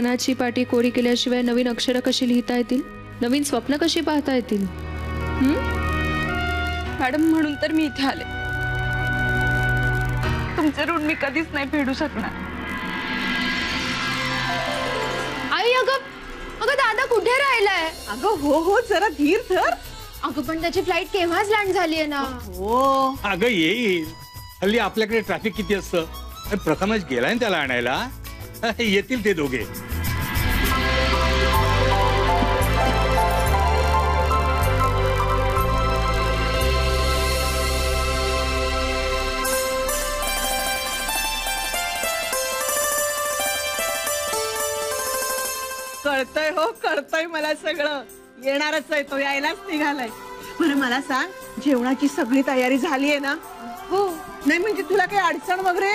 मनाची पाटी कोरी केल्याशिवाय नवीन अक्षरं कशी लिहिता येतील, नवीन स्वप्न कशी पाहता येतील? मॅडम म्हणून तर मी इथे आले. तुमचे ऋण मी कधीच नाही फेडू शकणार. आई अगं दादा कुठे राहिलाय? अगं हो जरा धीर धर. अगं पण त्याची फ्लाईट केव्हाच लँड झाली आहे ना. हो अगं येईल. हल्ली आपल्याकडे ट्रॅफिक किती असतं. प्रथमच गेलाय त्याला आणायला. येतील ते दोघे. कळतंय मला सगळं. येणारच आहे तो, यायलाच निघालाय. बरं मला सांग, जेवणाची सगळी तयारी झाली आहे ना? हो. नाही म्हणजे तुला काही अडचण वगैरे?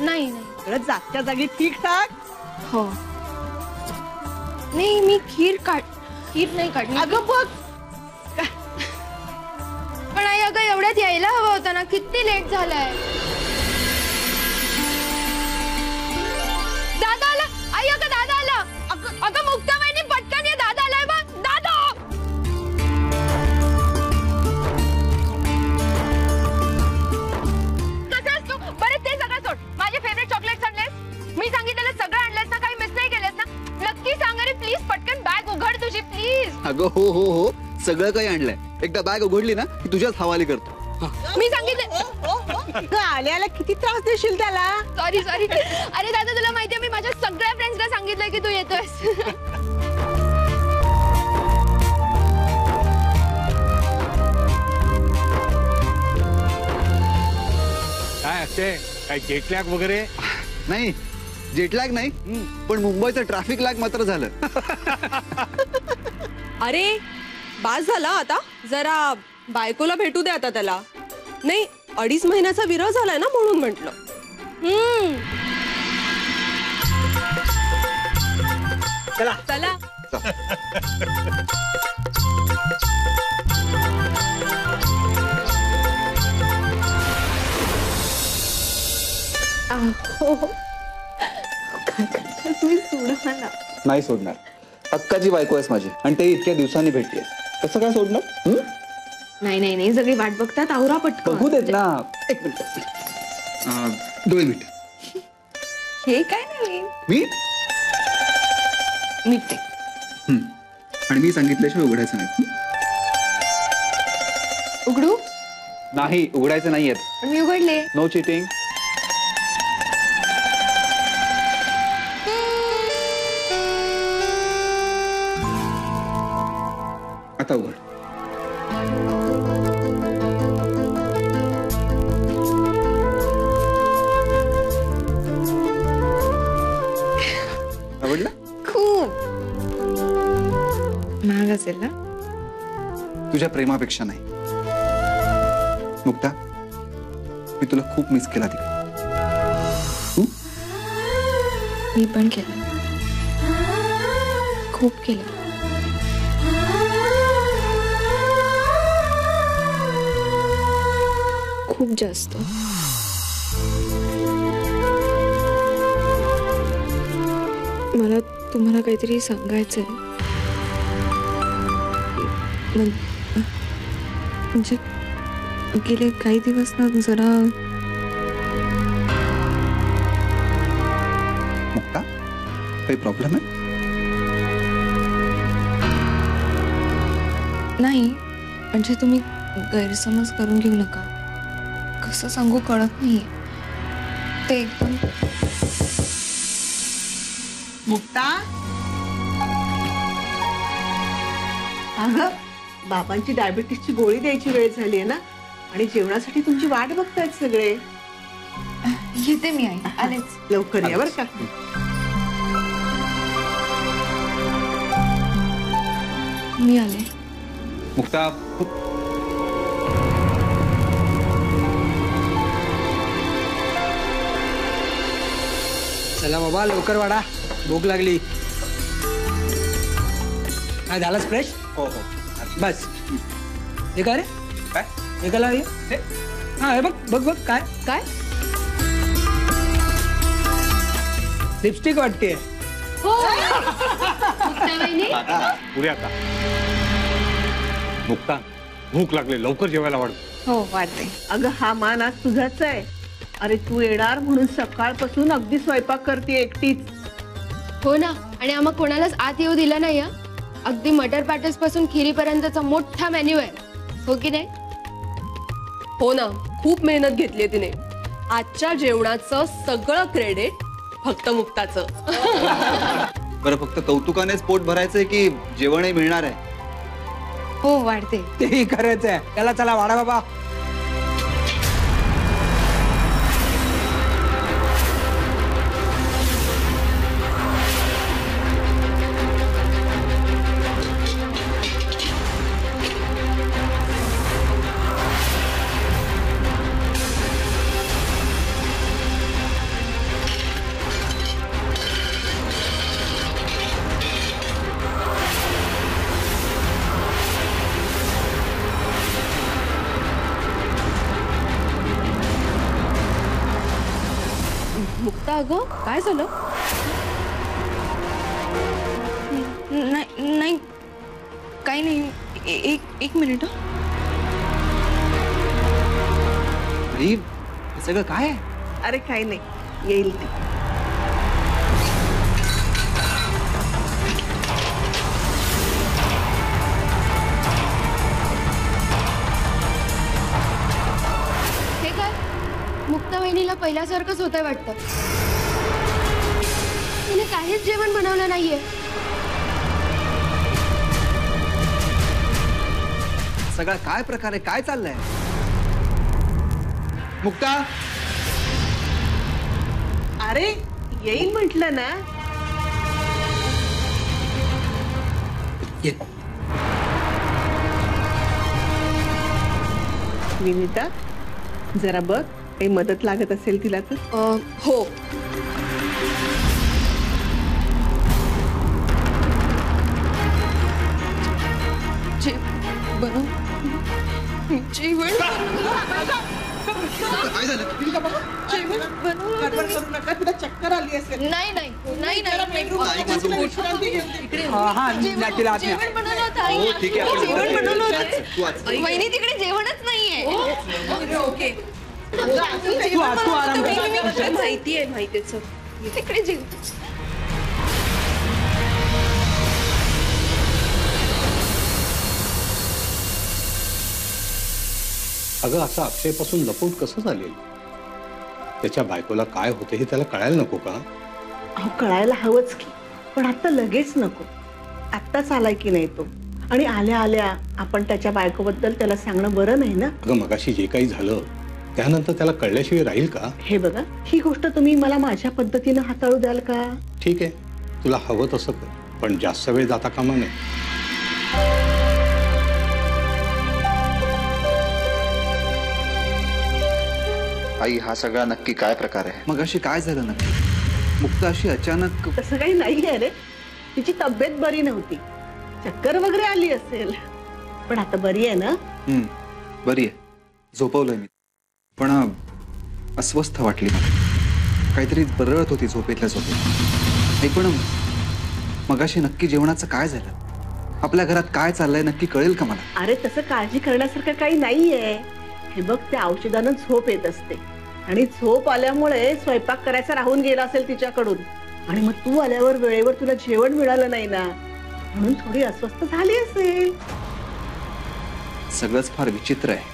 नाही. जागच्या जागी ठीक ठाक. हो. नाही मी खीर नाही काढली. अगं बघ. पण आई अगं एवढ्यात यायला हवा होता ना. किती लेट झालाय. दादा आला. आई अगं दादा आला. अगं मुक्ताबाईंनी पटकन ये. दादा आलाय बघ. दादा कसं तू? बरं ते सगळं सोड. माझे फेवरेट चॉकलेट्स आणलेस. मी सांगितलेलं सगळं आणलंस ना. काही मिस नाही केलंस ना. नक्की सांग रे प्लीज. पटकन बॅग उघड तुझी प्लीज. अगं हो सगळं काही आणलंय. एकदा बॅग उघडली ना की तुझ्याच हवाली करतो. मी सांगितलं. आल्याला किती त्रास देशील त्याला. सॉरी. अरे दादा तुला माहितीये मी माझ्या सगळ्या फ्रेंड्सला सांगितलंय की तू येतोयस. काय असते काय जेटलॅग वगैरे? नाही जेटलॅग नाही, पण मुंबईचं ट्रॅफिक लॅग मात्र झालं. अरे बास झाला आता. जरा बायकोला भेटू दे आता त्याला. नाही 2.5 महिन्याचा विरह झालाय ना म्हणून म्हटलं. चला. नाही सोडणार. हक्काची बायको आहेस माझी आणि ते इतक्या दिवसांनी भेटतेस. कसं काय सोडणार? नाही सगळी वाट बघतात. आवरा पटकन. बघू देत ना. 1 मिनिट. 2 मिनिट. हे काय नाही. मीठ. आणि मी सांगितल्याशिवाय उघडायचं नाही. उघडू? नाही उघडायचं नाहीये. पण मी उघडले. No cheating. आता उघड. आवडला? खूप महाग असेल ना. तुझ्या प्रेमापेक्षा नाही. मुक्ता मी तुला खूप मिस केला तिकडे. मी पण केलं. खूप केलं. खूप जास्त. मला तुम्हाला काहीतरी सांगायचंय. म्हणजे गेले काही दिवस ना जरा. मुक्ता काही प्रॉब्लेम आहे? नाही म्हणजे तुम्ही गैरसमज करून घेऊ नका. कसं सांगू कळत नाहीये. ते एकदम. मुक्ता अगं बाबांची डायबिटीसची गोळी द्यायची वेळ झाली आहे ना. आणि जेवणासाठी तुमची वाट बघतायत सगळे. येते मी आई. आलेच. लवकर या बरं का. मी आले. मुक्ता चला बाबा लवकर वाढा. भूक लागली. काय झालंच फ्रेश? हो बस. हे काय रे? काय हे काय लागले? हा हे बघ काय लिपस्टिक वाटते. हो मुक्ता वहिनी पुढे आता मुक्ता भूक लागले, लवकर जेवायला वाढ. हो वाढते. अगं हा मान आज तुझाच आहे. अरे तू येणार म्हणून सकाळपासून अगदी स्वयंपाक करते एकटीच. हो ना, आणि आम्हा कोणालाच आत येऊ दिला नाही हं. अगदी मटर पॅटर्स पासून खिरीपर्यंतचा मोठा मेन्यू आहे, हो की नाही? हो ना, खूप मेहनत घेतली तिने. आजच्या जेवणाचं सगळं क्रेडिट फक्त मुक्ताचं. बरं फक्त कौतुकानेच पोट भरायचंय की जेवणही मिळणार आहे? हो वाढते. तेही करायचं आहे. त्याला चला वाढा बाबा. मुक्ता अगं काय झालं? नाही काही नाही. एक मिनिट. अरे हे सगळं काय आहे? अरे काही नाही, येईल ती. हे काय, मुक्ता वहिनीला पहिल्यासारखंच होतंय वाटतं. तिने काहीच जेवण बनवलं नाहीये. सगळा काय प्रकार आहे? काय चाललंय? मुक्ता अरे येईल म्हटलं ना. ये. विनिता जरा बघ, काही मदत लागत असेल तिला तर. हो. जेवण काय झालं? गडबड करू नका, तुला चक्कर आली असेल. नाही नाही नाही जरा नाही bedroom मध्ये बसून विश्रांती घे. हा तिला आत न्या. जेवण बनवलं होतं आई. हो ठीक आहे, आपण जेवण बनवलं होतं. तू आज वहिनी तिकडे जेवणच नाहीये. ओके. तू आराम कर. माहितीये. तिकडे जेव. अगं असं अक्षयपासून लपवून कसं चालेल? त्याच्या बायकोला काय होतं हे त्याला कळायला नको का? अहो कळायला हवंच की, पण आता लगेच नको. आत्ताच आलाय की नाही तो, आणि आल्या आल्या आपण त्याच्या बायकोबद्दल त्याला सांगणं बरं नाही ना. अगं मगाशी जे काही झालं त्यानंतर त्याला कळल्याशिवाय राहील का? हे बघा, ही गोष्ट तुम्ही मला माझ्या पद्धतीनं हाताळू द्याल का? ठीक आहे, तुला हवं तसं कर, पण जास्त वेळ जाता कामा नये. आई हा सगळा नक्की काय प्रकार आहे? मग अशी काय झालं नक्की? मुक्ता अशी अचानक तसं काही नाही आहे रे. तिची तब्येत बरी नव्हती, चक्कर वगैरे आली असेल, पण आता बरी आहे ना. बरी आहे. झोपवलंय मी, पण अस्वस्थ वाटली मला. काहीतरी बरळत होती झोपेतल्या झोपेत. नाही पण मगाशी नक्की जेवणाचं काय झालं? आपल्या घरात काय चाललंय नक्की कळेल का मला? अरे तसं काळजी करण्यासारखं काही नाहीये. हे बघ, त्या औषधानं झोप येत असते, आणि झोप आल्यामुळे स्वयंपाक करायचा राहून गेला असेल तिच्याकडून, आणि मग तू आल्यावर वेळेवर तुला जेवण मिळालं नाही ना, म्हणून थोडी अस्वस्थ झाली असेल. सगळंच फार विचित्र आहे.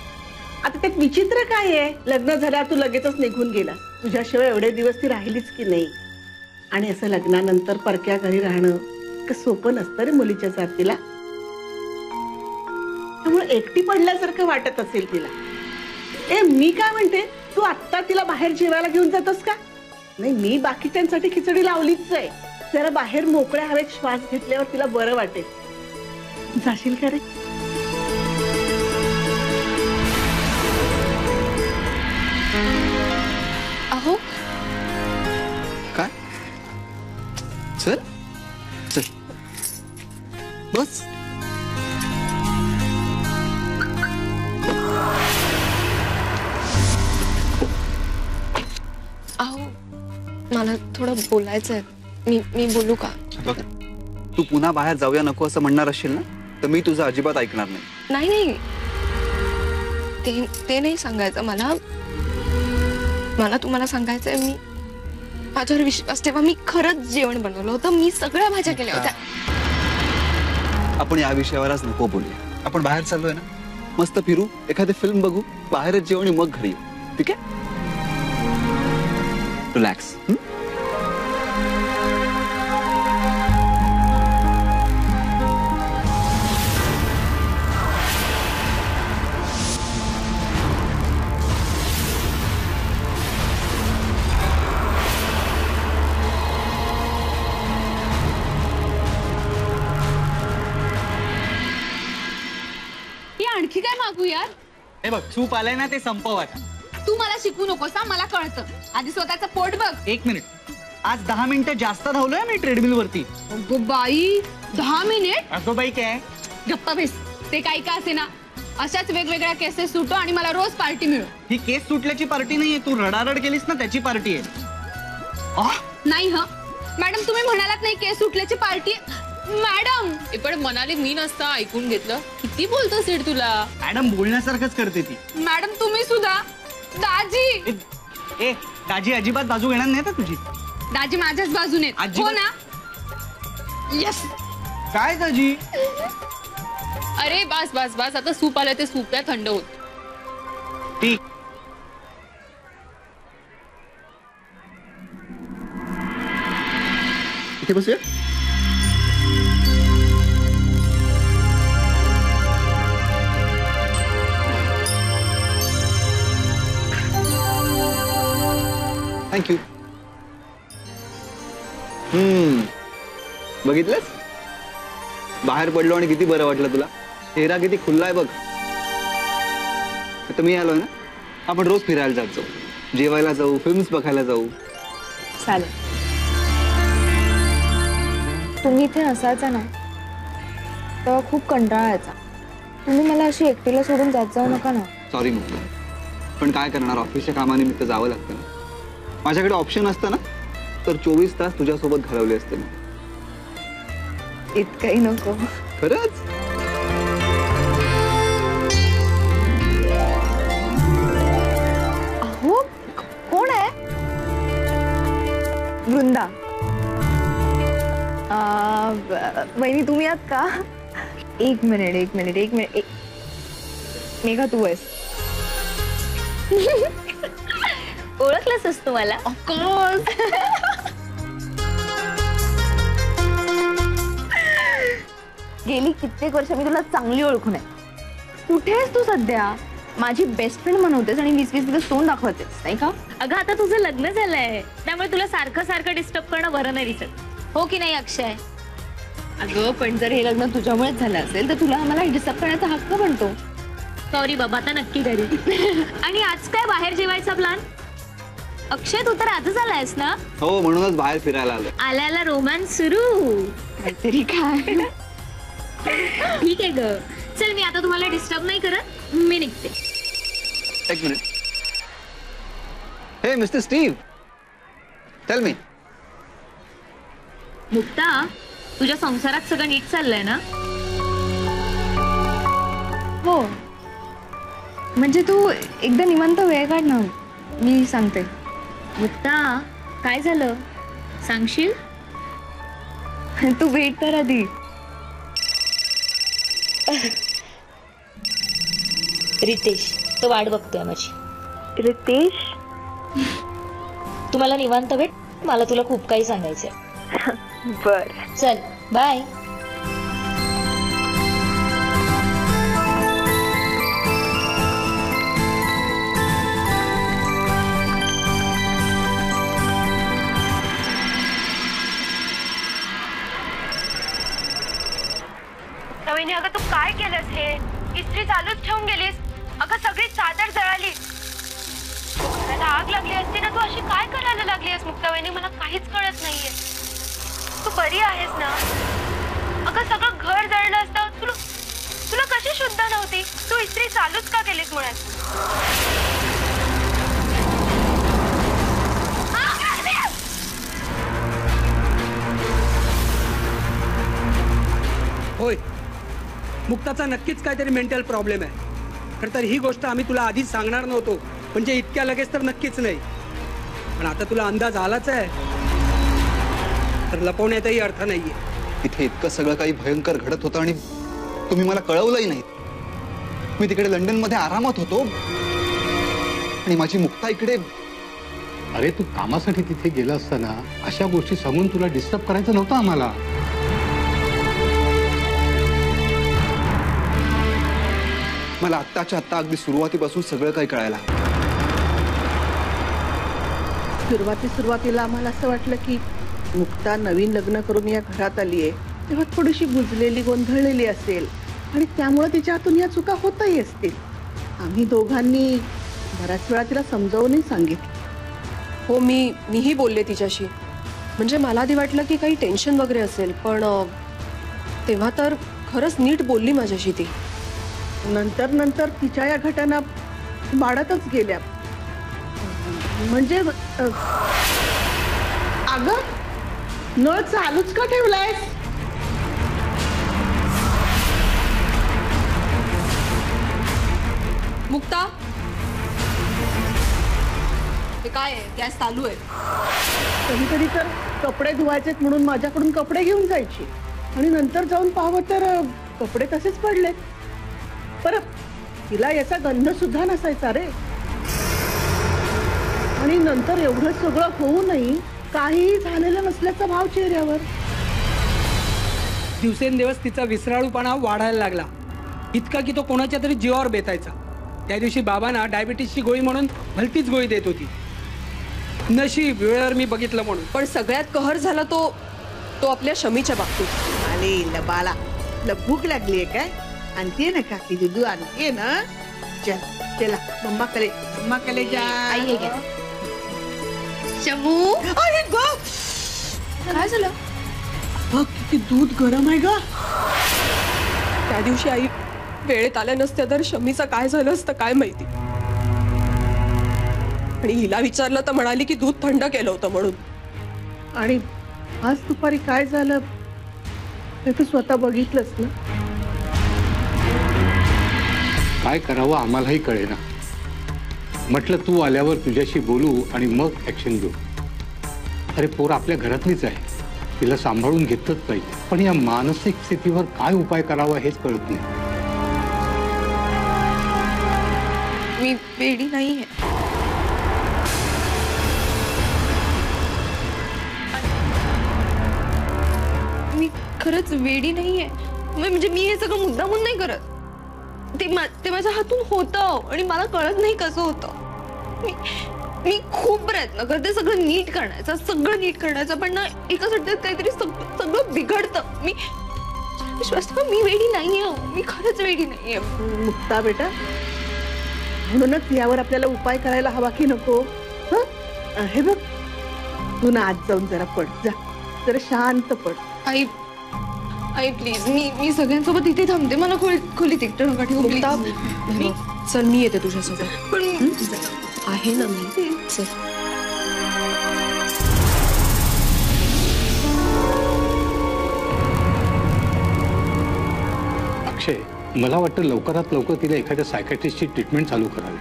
आता त्यात विचित्र काय आहे? लग्न झाल्यावर तू लगेचच निघून गेला. तुझ्याशिवाय एवढे दिवस ती राहिलीच की नाही. आणि असं लग्नानंतर परक्या घरी राहणं का सोपं नसतं रे मुलीच्या जातीला. त्यामुळे एकटी पडल्यासारखं वाटत असेल तिला. मी काय म्हणते, तू आत्ता तिला बाहेर जेवायला घेऊन जातोस का? नाही, मी बाकीच्यांसाठी खिचडी लावलीच आहे. जरा बाहेर मोकळ्या हवेत श्वास घेतल्यावर तिला बरं वाटेल. जाशील का रे? अहो काय? चल चल बस. अहो मला थोडं बोलायचं आहे. मी बोलू का? बघ, तू पुन्हा बाहेर जाऊया नको असं म्हणणार असशील ना, तर मी तुझं अजिबात ऐकणार नाही. नाही ते नाही सांगायचं मला. मला तुम्हाला सांगायचंय, मी माझ्यावर विश्वास ठेवा, मी खरंच जेवण बनवलं होतं, मी सगळ्या भाज्या केल्या होत्या. आपण या विषयावर आज नको बोलूया. आपण बाहेर चाललोय ना, मस्त फिरू, एखादी फिल्म बघू, बाहेरच जेवण मग घरी येऊ. ठीक आहे? रिलॅक्स. आणखी काय मागू यार? हे बघ, सूप आलंय ना, ते संपव आता. तू मला शिकू नकोस हा, मला कळतं. आधी स्वतःचं पोट बघ. 1 मिनिट. आज 10 मिनिटं जास्त धावलोय मी ट्रेडमिल वरती. अगो बाई, 10 मिनिट? अगो बाई काय? गप्पा बेस. ते काही का असे ना, अशाच वेगवेगळ्या केसेस सुटो आणि मला रोज पार्टी मिळो. ही केस सुटल्याची पार्टी नाहीये, तू रडारड केलीस ना त्याची पार्टी आहे. नाही ह मॅडम, तुम्ही म्हणालात नाही केस सुटल्याची पार्टी. मॅडम पण म्हणाले मी नसता ऐकून घेतलं. किती बोलतो सीड तुला. मॅडम बोलण्यासारखंच करते ती. मॅडम तुम्ही सुद्धा. दाजी ए दाजी अजिबात बाजू घेणार नाही ना तुझी. दाजी माझ्याच बाजूने हो ना. यस. काय दाजी? अरे बस बस बस, आता सूप आलं ते सूप द्या, थंड होत. ठीक. इथे बसूया. थँक्यू. बघितलंस, बाहेर पडलो आणि किती बरं वाटलं तुला. चेहरा किती खुल्ला आहे बघ. आता मी आलोय ना, आपण रोज फिरायला जात जाऊ, जेवायला जाऊ, फिल्म्स बघायला जाऊ. चालेल. तुम्ही इथे असायचा ना तेव्हा खूप कंटाळा यायचा. तुम्ही मला अशी एकटीला सोडून जात जाऊ नका ना. सॉरी मुक्ता, पण काय करणार, ऑफिसच्या कामानिमित्त जावं लागतं ना. माझ्याकडे ऑप्शन असतं ना तर 24 तास तुझ्यासोबत घालवले असते मी. इतकंही नको. खरंच. अहो, कोण आहे? वृंदा. वहिनी तुम्ही आहात का? एक मिनिट. मेघा तू आहेस. ओळखलंस तू मला? ऑफकोर्स. गेली कित्येक वर्ष मी तुला चांगली ओळखून आहे. कुठे आहेस तू सध्या? माझी बेस्ट फ्रेंड म्हणवतेस आणि 20-20 दिवस तोंड दाखवतेस नाही का? अगं आता तुझं लग्न झालंय, त्यामुळे तुला सारखं सारखं डिस्टर्ब करणं बरं नाही दिसत. हो की नाही अक्षय? अगं पण जर हे लग्न तुझ्यामुळेच झालं असेल तर तुला आम्हाला डिस्टर्ब करण्याचा हक्क बनतो. सॉरी बाबा, आता नक्की करेल. आणि आज काय बाहेर जेवायचा प्लॅन? अक्षय तू तर आजच आलायस ना? हो, म्हणूनच बाहेर फिरायला आलोय. आल्याला रोमॅन्स सुरू. काहीतरी काय. ठीक आहे ग, चल मी आता तुम्हाला डिस्टर्ब नाही करत, मी निघते. एक मिनिट. हे mister Steve, tell me. Mukta, तुझ्या संसारात सगळं नीट चाललंय ना? हो, म्हणजे तू एकदा निवांत वेळ काढ ना, मी सांगते. मुक्ता, काय झालं सांगशील? तू वेट कर आधी. रितेश तो वाट बघतोय माझी. रितेश? तुम्हाला निवांत भेट, मला तुला खूप काही सांगायचंय. बर. चल बाय. नवीन अगं तू काय केलंस हे? इस्त्री चालूच ठेवून गेलीस. अगं सगळी चादर जळाली. घराला आग लागली असती ना, तू अशी काय करायला लागलीस मुक्ताबाईनी? मला काहीच कळत नाहीये. तू बरी आहेस ना? अगं सगळं घर जळलं असतं, तुला कशी शुद्ध नव्हती? तू इस्त्री चालूच का केलीस मुळात? मुक्ताचा नक्कीच काहीतरी मेंटल प्रॉब्लेम आहे. खरं तर ही गोष्ट आम्ही तुला आधीच सांगणार नव्हतो, म्हणजे इतक्या लगेच तर नक्कीच नाही. पण आता तुला अंदाज आलाच आहे, तर लपवण्यातही अर्थ नाहीये. इथे इतकं सगळं काही भयंकर घडत होतं आणि तुम्ही मला कळवलंही नाही. मी तिकडे लंडन मध्ये आरामात होतो आणि माझी मुक्ता इकडे. अरे तू कामासाठी तिथे गेला असताना अशा गोष्टी सांगून तुला डिस्टर्ब करायचं नव्हतं आम्हाला. मला आत्ताच्या आत्ता अगदी सुरुवातीपासून सगळं काही कळायला. सुरुवातीला आम्हाला असं वाटलं की मुक्ता नवीन लग्न करून या घरात आली आहे तेव्हा थोडीशी बुजलेली गोंधळलेली असेल आणि त्यामुळे तिच्या हातून या चुका होतही असतील. आम्ही दोघांनी बऱ्याच वेळा तिला समजावूनही सांगितलं. हो, मीही बोलले तिच्याशी. म्हणजे मला आधी वाटलं की काही टेन्शन वगैरे असेल, पण तेव्हा तर खरंच नीट बोलली माझ्याशी ती. नंतर तिच्या या घटना वाढतच गेल्या. म्हणजे अगं, नळ चालूच का ठेवलायस? मुक्ता, हे काय आहे? गॅस चालू आहे. कधी तर कपडे धुवायचेत म्हणून माझ्याकडून कपडे घेऊन जायची आणि नंतर जाऊन पाहावं तर कपडे तसेच पडले. परत तिला याचा गंध सुद्धा नसायचा रे. आणि नंतर एवढं सगळं होऊनही काहीही झालेलं नसल्याचा भाव चेहऱ्यावर. दिवसेंदिवस तिचा विसराळूपणा वाढायला लागला, इतका की तो कोणाच्या तरी जीवावर बेतायचा. त्या दिवशी बाबांना डायबिटीसची गोळी म्हणून भलतीच गोळी देत होती. नशीब वेळेवर मी बघितलं म्हणून. पण सगळ्यात कहर झाला तो आपल्या शमीच्या बाबतीत. आले बाळा, तुला भूक लागलीये काय? आणते ना काकी दूध आणते ना. चल चला, मम्माकडे जा. आई घे. शमू, अरे ग, काय झालं? बघ किती दूध गरम आहे ग. त्या दिवशी आई वेळेत आल्या नसत्या तर शमीचं काय झालं असतं काय माहिती. आणि हिला विचारलं तर म्हणाली की दूध थंड केलं होतं म्हणून. आणि आज दुपारी काय झालं हे तू स्वतः बघितलंस ना. काय करावं आम्हालाही कळेना. म्हटलं तू आल्यावर तुझ्याशी बोलू आणि मग ऍक्शन घेऊ. अरे पोर आपल्या घरातलीच आहे, तिला सांभाळून घेतलंच पाहिजे. पण या मानसिक स्थितीवर काय उपाय करावा हेच कळत नाही. मी वेडी नाहीये. मी खरंच वेडी नाहीये. म्हणजे मी हे सगळं मुद्दामून नाही करत. ते माझ्या हातून होतं आणि मला कळत नाही कसं होतं. मी खूप प्रयत्न करते सगळं नीट करण्याचा, पण ना एका सट्ट्यात काहीतरी सगळं बिघडतं. विश्वास ठेवा, मी वेडी नाहीये. मी खरंच वेडी नाहीये. मुक्ता बेटा, म्हणूनच यावर आपल्याला उपाय करायला हवा की नको? हे बघ, तू ना आज जाऊन जरा पड, जा जरा शांत पड. आई प्लीज, मी सगळ्यांसोबत इथे थांबते. मला खोलीत एकटं नका ठेवू प्लीज. चल मी येते तुझ्यासोबत. पण आहे ना मी. चल. अक्षय, मला वाटतं लवकरात लवकर तिला एखाद्या सायकॅट्रिस्टची ट्रीटमेंट चालू करावी.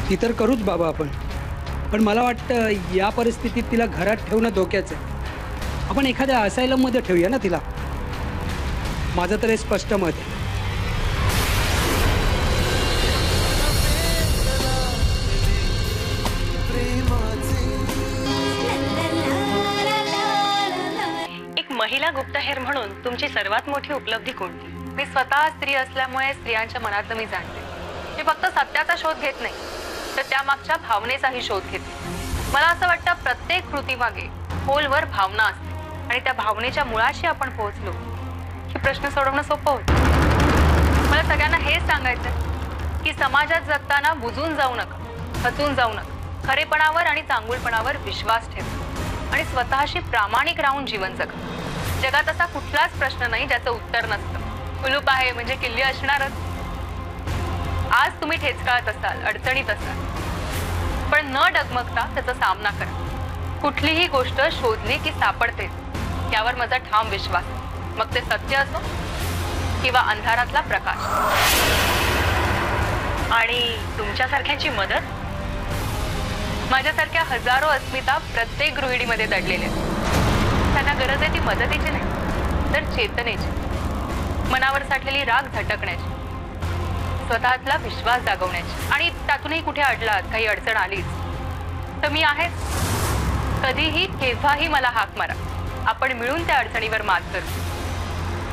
ती तर करूच बाबा आपण, पण मला वाटतं या परिस्थितीत तिला घरात ठेवणं धोक्याचं आहे. आपण एखाद्या असायलम मध्ये ठेवूया ना तिला. माझं तर हे स्पष्ट मत आहे. एक महिला गुप्तहेर म्हणून तुमची सर्वात मोठी उपलब्धी कोणती? मी स्वतः स्त्री असल्यामुळे स्त्रियांच्या मनातलं मी जाणते. मी फक्त सत्याचा शोध घेत नाही, तर त्यामागच्या भावनेचाही शोध घेते. मला असं वाटतं प्रत्येक कृतीमागे खोलवर भावना असते आणि त्या भावनेच्या मुळाशी आपण पोहोचलो की प्रश्न सोडवणं सोपं होतं. मला सगळ्यांना हेच सांगायचं की समाजात जगताना बुजून जाऊ नका, खचून जाऊ नका. खरेपणावर आणि चांगुलपणावर विश्वास ठेवा आणि स्वतःशी प्रामाणिक राहून जीवन जगा. जगात असा कुठलाच प्रश्न नाही ज्याचं उत्तर नसतं. कुलूप आहे म्हणजे किल्ली असणारच. आज तुम्ही ठेचकाळत असाल, अडचणीत असाल, पण न डगमगता त्याचा सामना करा. कुठलीही गोष्ट शोधली की सापडते, यावर माझा ठाम विश्वास. मग ते सत्य असो किंवा अंधारातला प्रकाश. आणि तुमच्यासारख्यांची मदत, माझ्यासारख्या हजारो अस्मिता प्रत्येक गृहिणीमध्ये दडलेल्या आहेत. त्यांना गरज आहे ती मदतीची नाही तर चेतनेची, मनावर साठलेली राग झटकण्याची, स्वतःतला विश्वास जागवण्याची. आणि त्यातूनही कुठे अडलात, काही अडचण आलीच तर मी आहे. कधीही केव्हाही मला हाक मारा, आपण मिळून त्या अडचणीवर मात करू.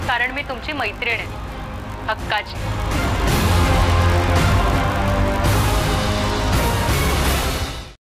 कारण मी तुमची मैत्रीण आहे, हक्काची.